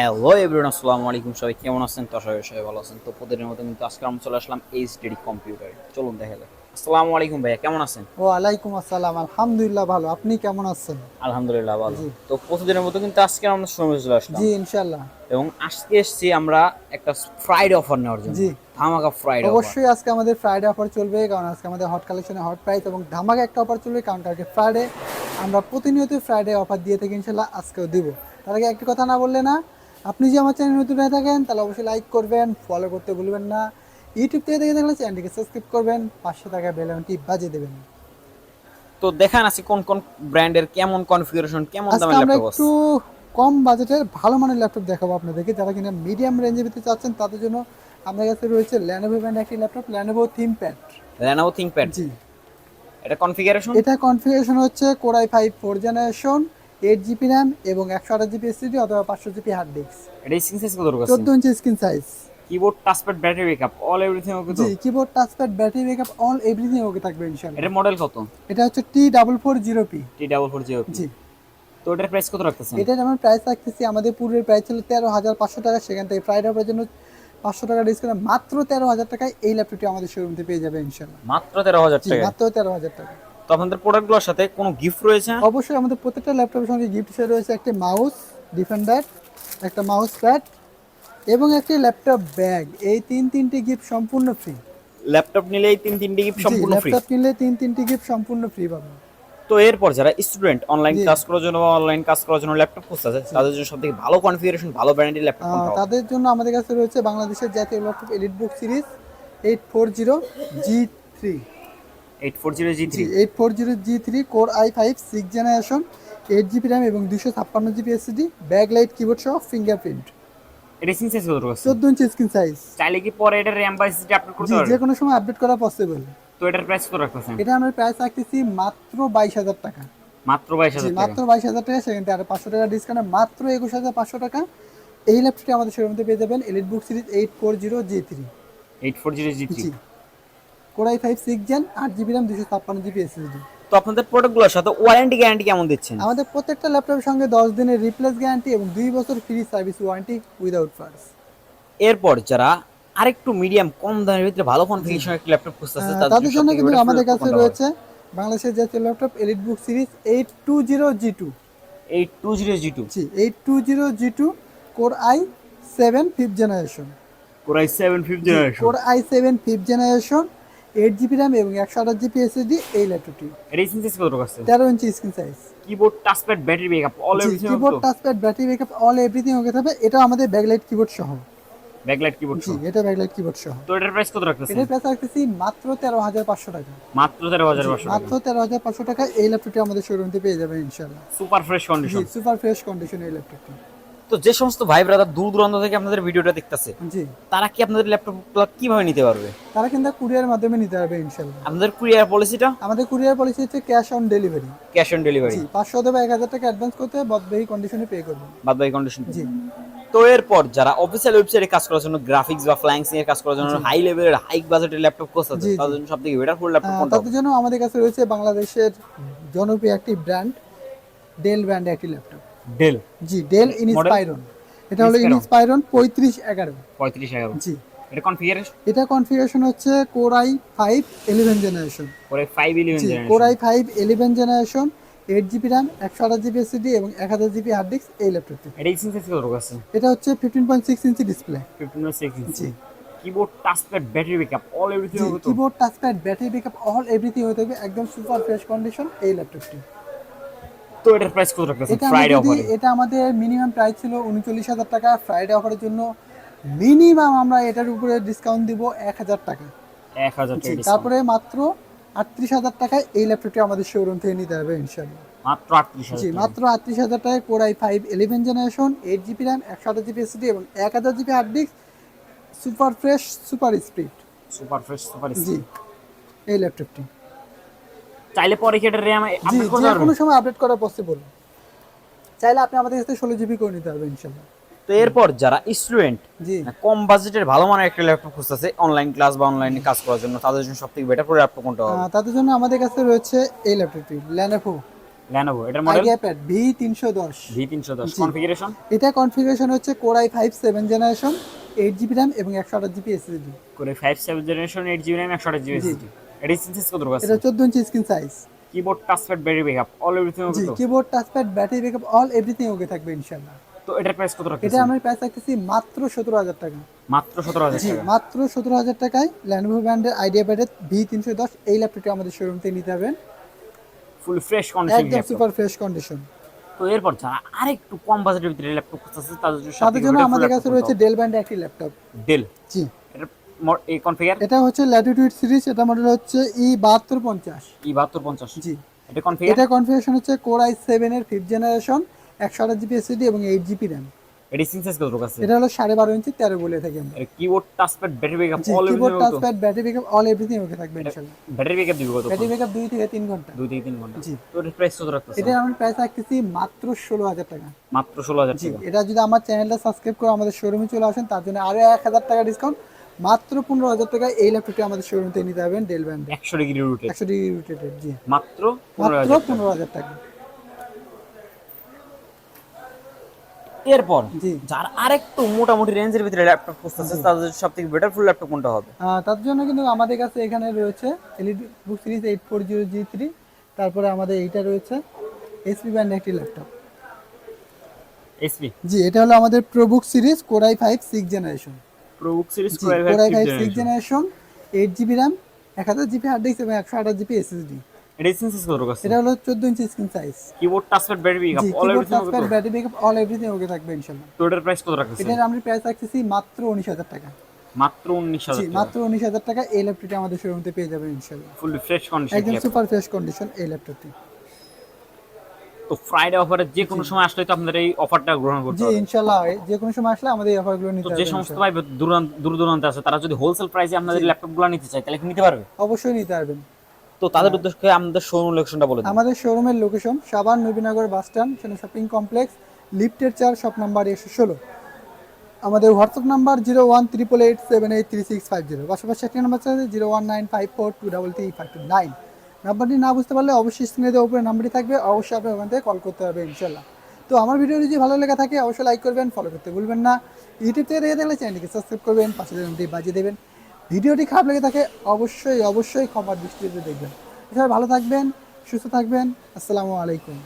Hello everyone, আসসালামু আলাইকুম। সবাই কেমন আছেন? তো সবাই ভালো আছেন। তো প্রতিদিনের মতো কিন্তু আজকে আমরা চলে আসলাম এইচডি কম্পিউটারে। চলুন দেখা যাক। আসসালামু আলাইকুম ভাইয়া, কেমন আছেন? ওয়ালাইকুম আসসালাম, আলহামদুলিল্লাহ ভালো। আপনি কেমন আছেন? আলহামদুলিল্লাহ ভালো। জি। তো প্রতিদিনের মতো কিন্তু আজকে আমরা শোরুমে চলে জি আসলাম ইনশাল্লাহ। এবং আজকে এসেছি আমরা একটা ফ্রাইডে অফার নেওয়ার জন্য। জি ধামাকা ফ্রাইডে অফার। অবশ্যই আজকে আমাদের ফ্রাইডে অফার চলবে, কারণ আজকে আমাদের হট কালেকশনে হট প্রাইস এবং ধামাকা একটা অফার চলবে, কারণ কালকে ফ্রাইডে। আমরা প্রতিনিয়ত ফ্রাইডে অফার দিয়ে থাকি, ইনশাল্লাহ আজকেও দিব। তার আগে একটি কথা না বললে না, আপনি যে আমার চ্যানেল নতুন হয়ে থাকেন তাহলে অবশ্যই লাইক করবেন, ফলো করতে ভুলবেন না। ইউটিউব থেকে দেখে থাকলে চ্যানেলটিকে সাবস্ক্রাইব করবেন, পাশে থাকা বেল আইকনটি বাজিয়ে দেবেন। তো দেখান আছে কোন কোন ব্র্যান্ডের কেমন কনফিগারেশন, কেমন আজকে দামের আমরা ল্যাপটপ একটু আছে। কম বাজেটের ভালো মানের ল্যাপটপ দেখাবো আপনাদেরকে, যারা কিনা মিডিয়াম রেঞ্জের ভিতরে চাচ্ছেন তাদের জন্য আমাদের কাছে রয়েছে ল্যানোভো ব্র্যান্ডের একটি laptop, Lenovo ThinkPad. Lenovo ThinkPad। জি, এটা কনফিগারেশন। এটা কনফিগারেশন হচ্ছে core i five 4 generation, 8 GB RAM এবং 128 জিবি এসএসডি অথবা 500 জিবি হার্ড ডিস্ক, এটা স্ক্রিন সাইজ কত আছে? 14 inch screen size. Keyboard, touchpad, battery backup, all everything okay তো? জি, keyboard, touchpad, battery backup, all everything okay থাকবে ইনশাআল্লাহ। এটা মডেল কত? এটা হচ্ছে T440p। T440P। জি, তো এটার প্রাইস কত রাখতেছেন? এটা যেমন প্রাইস রাখতেছি, আমাদের পূর্বের প্রাইস ছিল 13,500 টাকা, সেখান থেকে ফ্রাইডে অফারের জন্য 500 টাকা ডিসকাউন্ট, মাত্র 13,000 টাকায় এই ল্যাপটপটি আমাদের শোরুম থেকে পেয়ে যাবে ইনশাল্লাহ। মাত্র 13,000 জি, টাকায়? মাত্র 13,000 টাকা। তো আপনাদের প্রোডাক্টগুলোর সাথে কোনো গিফট রয়েছে? অবশ্যই আমাদের প্রত্যেকটা ল্যাপটপের সঙ্গে গিফট হিসেবে রয়েছে একটি মাউস ডিফেন্ডার, একটা মাউস প্যাড এবং একটি ল্যাপটপ ব্যাগ। এই তিনটি গিফট সম্পূর্ণ ফ্রি। ল্যাপটপ নিলেই তিনটি গিফট জি, সম্পূর্ণ ফ্রি। ল্যাপটপ কিনলে তিনটি গিফট সম্পূর্ণ ফ্রি পাবেন। তো এরপর যারা স্টুডেন্ট অনলাইন জি ক্লাস করার জন্য বা অনলাইন কাজ করার জন্য ল্যাপটপ খুঁজতেছে, জি তাদের জন্য সবথেকে ভালো কনফিগারেশন, ভালো ব্র্যান্ডের ল্যাপটপ কোনটা হবে? তাদের জন্য আমাদের কাছে রয়েছে বাংলাদেশের জাতীয় laptop EliteBook series 840G3। 840G3। জি, 840G3 core i5 6 generation, 8 GB RAM এবং 256 জিবি এসএসডি, ব্যাকলাইট কিবোর্ড সহ ফিঙ্গারপ্রিন্ট, এটা স্ক্রিন সাইজ কত আছে? 14 ইঞ্চি স্ক্রিন সাইজ। চাইলে কি পরে এটা র্যাম বা এসএসডি আপডেট করতে জি, যে পারবে? কোনো সময় আপডেট করা পসিবল। তো এটার প্রাইস কত রাখতেছেন? এটা আমরা প্রাইস রাখতেছি মাত্র 22,000 টাকা। মাত্র জি, 22,000 টাকা? মাত্র 22,000 টাকা, সেখান থেকে আর 500 টাকা ডিসকাউন্ট, মাত্র 21,500 টাকা। এই ল্যাপটপটি আমাদের শোরুমে পেয়ে যাবেন এলিটবুক সিরিজ 840G3। 840G3। জি, core i5 6 gen, 8 GB RAM, 256 GB SSD. তো আপনাদের প্রোডাক্টগুলোর সাথে ওয়ারেন্টি গ্যারান্টি কেমন দিচ্ছেন? আমাদের প্রত্যেকটা ল্যাপটপের সঙ্গে 10 দিনের রিপ্লেস গ্যারান্টি এবং 2 বছর free service warranty without parts. এরপর যারা আরেকটু মিডিয়াম কম দামের ভিতরে ভালো কনফিগারেশনের একটা ল্যাপটপ খুঁজতেছে, তাদের জন্য তাদের জন্য সবথেকে কিন্তু বেটার আমাদের ল্যাপটপ কাছে কোনটা হবে? রয়েছে বাংলাদেশের জাতীয় laptop EliteBook series 820G2। 820G2। জি, 820G2 core i7 5th generation. Core i7 5th জি, generation। Core i7 5th generation, 8 GB RAM এবং 128 জিবি এসএসডি। এই ল্যাপটপটি এটা স্ক্রিন সাইজ কত আছে? 13 inch screen size. Keyboard, touchpad, battery backup, all জি, everything keyboard, তো? Touchpad, battery backup, all everything okay থাকবে। এটা আমাদের ব্যাকলাইট কিবোর্ড সহ। ব্যাকলাইট কিবোর্ড জি, সহ? এটা ব্যাকলাইট কিবোর্ড সহ। তো এটার প্রাইস কত রাখতেছেন? এটার প্রাইস রাখতেছি মাত্র 13,500 টাকা। মাত্র জি, 13,500 টাকা? মাত্র 13,500 টাকা এই ল্যাপটপটি আমাদের শোরুম থেকে পেয়ে যাবেন ইনশাআল্লাহ। সুপার ফ্রেশ জি, কন্ডিশন। সুপার ফ্রেশ কন্ডিশন এই ল্যাপটপটি। তো যে সমস্ত ভাই ব্রাদার দূর দূরান্ত থেকে আপনাদের ভিডিওটা দেখতেছে, জি, তারা কি আপনাদের ল্যাপটপগুলো কিভাবে নিতে পারবে? তারা কিন্তু কুরিয়ার মাধ্যমে নিতে পারবে ইনশাআল্লাহ। আপনাদের কুরিয়ার পলিসিটা? আমাদের কুরিয়ার পলিসি হচ্ছে cash on delivery. Cash on delivery? জি, 500 অথবা 1,000 টাকা অ্যাডভান্স করতে হবে, বাদবাকি কন্ডিশনে পে করবেন। বাদ বাকি কন্ডিশন? জি তো এরপর যারা অফিসিয়াল ওয়েবসাইটে কাজ করার জন্য, গ্রাফিক্স বা ফ্লাইংসিং এর কাজ করার জন্য হাই লেভেলের হাই বাজেটের ল্যাপটপ খুঁজতেছে, জি তাদের জন্য সবথেকে বেটার ফুল ল্যাপটপ কোনটা হবে? তাদের জন্য আমাদের কাছে রয়েছে বাংলাদেশের জনপ্রিয় একটি ব্র্যান্ড, ডেল ব্র্যান্ডের একটি ল্যাপটপ। ডেল? জি, ডেল মডেল? ইনস্পাইরন। এটা হলো ইন্সপায়রন? ইনস্পাইরন 3511। 3511? জি, এটা কনফিগারেশন? এটা কনফিগারেশন হচ্ছে কোর i5 11 জেনারেশন। পরে 511 জি, core generation? i5 11 generation, 8 GB RAM, 128 GB SSD এবং 1000 জিবি হার্ড ডিস্ক এই ল্যাপটপটি। এটা স্ক্রিন সাইজ কত আছে? এটা হচ্ছে 15.6 ইঞ্চি ডিসপ্লে। 15.6 ইঞ্চি? জি keyboard, touchpad, battery backup, all everything জি, হবে তো? Keyboard, touchpad, battery backup, all everything হয়ে থাকবে, একদম সুপার ফ্রেশ কন্ডিশন এই ল্যাপটপটি। তো এটার প্রাইস কত রাখতেছেন এটা আমরা ফ্রাইডে যদি অফারে? এটা আমাদের মিনিমাম প্রাইস ছিল 39,000 টাকা, ফ্রাইডে অফারের জন্য মিনিমাম আমরা এটার উপরে ডিসকাউন্ট দিব 1,000 টাকা। 1000 জি, টাকা ডিসকাউন্ট? তারপরে মাত্র 38,000 টাকায় এই ল্যাপটপটি আমাদের শোরুম থেকে নিতে হবে ইনশাআল্লাহ। মাত্র জি, 38,000 টাকা? মাত্র 38,000 টাকায় core i5 11 generation, 8 GB RAM, 128 GB SSD এবং 1000 GB hard disk, super fresh, super speed. Super fresh, super জি, স্পিড? এই ল্যাপটপটি। চাইলে পরে কি এটা র্যাম জি, আপডেট করতে যে পারবেন? কোনো সময় আপডেট করা পসিবল। চাইলে আপনি আমাদের কাছে 16 জিবি করে নিতে পারবেন ইনশাআল্লাহ। তো এরপর যারা স্টুডেন্ট, জি, কম বাজেটের ভালো মানের একটা ল্যাপটপ খুঁজতেছে অনলাইন ক্লাস বা অনলাইনে কাজ করার জন্য, তাদের জন্য সবথেকে বেটার করে ল্যাপটপ কোনটা হবে? তাদের জন্য আমাদের কাছে রয়েছে এই ল্যাপটপটি, ল্যানোভো Lenovo এটার মডেল আইডিয়াপ্যাড V310। V310 জি। কনফিগারেশন এটা কনফিগারেশন হচ্ছে Core i5 7 generation, 8 GB RAM এবং 128 জিবি এসএসডি। করে 5/7 জেনারেশন 8 GB RAM 128 GB জি। SSD। এটা সেন্সেস কত রকম আছে? এটা 14 inch screen size. Keyboard touchpad battery backup all everything okay জি, তো? Keyboard touchpad battery backup all everything okay থাকবে ইনশাআল্লাহ। তো এটার প্রাইস কত এটা রাখতেছেন? আমরা প্রাইস রাখতেছি মাত্র 17,000 টাকা। মাত্র 17,000 জি, টাকা। মাত্র 17,000 টাকায় Lenovo ব্র্যান্ডের আইডিয়াপ্যাডের V310 এই ল্যাপটপটি আমাদের শোরুম থেকে নিতে পারবেন। ফুল ফ্রেশ কন্ডিশন একদম ল্যাপটপ। Super fresh condition. তো এরপর যারা আরেকটু কম বাজেটের ভিতরে ল্যাপটপ খুঁজতেছে তাদের জন্য তাদের জন্য আমাদের কাছে রয়েছে ডেল ব্র্যান্ডের একটি ল্যাপটপ। ডেল। জি, এটা এই কনফিগার এটা হচ্ছে ল্যাটিটিউড সিরিজ, এটা মডেল হচ্ছে E7250। E7250। জি, এটা কনফিগার এটা কনফিগারেশন হচ্ছে Core i7 এর 5th জেনারেশন, 128 জিবি এসএসডি এবং 8 জিবি র্যাম। এটা সেন্সেস কত রকম আছে? এটা হলো 12.5 ইঞ্চি 13 বলে থাকি আমরা। এটা কিবোর্ড টাচপ্যাড ব্যাটারি ব্যাকআপ জি, অল কিবোর্ড এভরিথিং তো? Touchpad battery backup all everything okay থাকবে ইনশাআল্লাহ। ব্যাটারি ব্যাকআপ দিবে কত? ব্যাটারি ব্যাকআপ 2 থেকে 3 ঘন্টা। 2 থেকে 3 ঘন্টা। জি। তো এটার প্রাইস কত রাখতেছেন? এটা আমরা প্রাইস রাখতেছি মাত্র 16,000 টাকা। মাত্র 16,000 জি, টাকা। এটা যদি আমার চ্যানেলটা সাবস্ক্রাইব করে আমাদের শোরুমে চলে আসেন তার জন্য আরো 1,000 টাকা ডিসকাউন্ট। মাত্র 15,000 টাকায় এই ল্যাপটপটি আমাদের শোরুম থেকে নিতে পারবেন ডেল ব্র্যান্ডের 100 ডিগ্রি রুটে 100 ডিগ্রি রোটেটেড। জি, মাত্র মাত্র 15,000 টাকা। 15,000 টাকা। এরপর জি। যার আরেকটু মোটামুটি রেঞ্জের ভিতরে ল্যাপটপ খুঁজতেছে তাদের সবথেকে বেটার ফুল ল্যাপটপ কোনটা হবে? তার জন্য কিন্তু আমাদের কাছে এখানে রয়েছে এলইডি বুক সিরিজ 840G3, তারপরে আমাদের এইটা রয়েছে এইচপি ব্র্যান্ডের একটি ল্যাপটপ। এইচপি জি, এটা হলো আমাদের ProBook series Core i5 6 generation. ProBook series জি, Core i5 6 generation, 8 GB RAM, 1000 GB hard disk এবং 128 জিবি এসএসডি। এটা সেন্সেস কত রকম আছে? এটা হলো 14 inch screen size. Keyboard touchpad battery backup জি, all keyboard everything okay touchpad তো? Battery backup all everything okay থাকবে ইনশাআল্লাহ। তো এটার প্রাইস কত রাখতেছেন? এটার আমরা প্রাইস রাখতেছি মাত্র 19,000 টাকা। মাত্র জি, 19,000 টাকা। মাত্র 19,000 টাকা এই ল্যাপটপটি আমাদের শোরুমে পেয়ে যাবেন ইনশাআল্লাহ। ফুল ফ্রেশ কন্ডিশন একদম সুপার ফ্রেশ কন্ডিশন এই ল্যাপটপটি। তো ফ্রাইডে অফারে যে কোনো সময় আসলে তো আপনাদের এই অফারটা গ্রহণ করতে জি, হবে। ইনশাআল্লাহ যে কোনো সময় আসলে আমাদের এই অফারগুলো তো নিতে যে পারবেন সমস্ত ইনশাআল্লাহ। ভাই দূর দূরান্তে আছে তারা যদি হোলসেল প্রাইসে আপনাদের ল্যাপটপগুলো নিতে চায় তাহলে কি নিতে পারবে? অবশ্যই নিতে পারবেন। তো তাদের উদ্দেশ্যে আমাদের শোরুম লোকেশনটা বলে দিন। আমাদের শোরুমের location Savar Nabinagar bus stand, সেখানে শপিং কমপ্লেক্স, লিফটের 4, শপ নাম্বার 116। আমাদের হোয়াটসঅ্যাপ নাম্বার 018887833650। পাশাপাশি একটি নাম্বার আছে 019542335229। নাম্বারটি না বুঝতে পারলে অবশ্যই স্ক্রিনে দেওয়া উপরে নাম্বারটি থাকবে, অবশ্যই আপনি ওখান থেকে কল করতে হবে ইনশাল্লাহ। তো আমার ভিডিওটি যদি ভালো লেগে থাকে অবশ্যই লাইক করবেন, ফলো করতে ভুলবেন না। ইউটিউব থেকে দেখে থাকলে চ্যানেলটিকে সাবস্ক্রাইব করবেন, পাশে ঘন্টি বাজিয়ে দেবেন। ভিডিওটি খারাপ লেগে থাকে অবশ্যই ক্ষমার দৃষ্টিতে দেখবেন। সবাই ভালো থাকবেন, সুস্থ থাকবেন। আসসালামু আলাইকুম।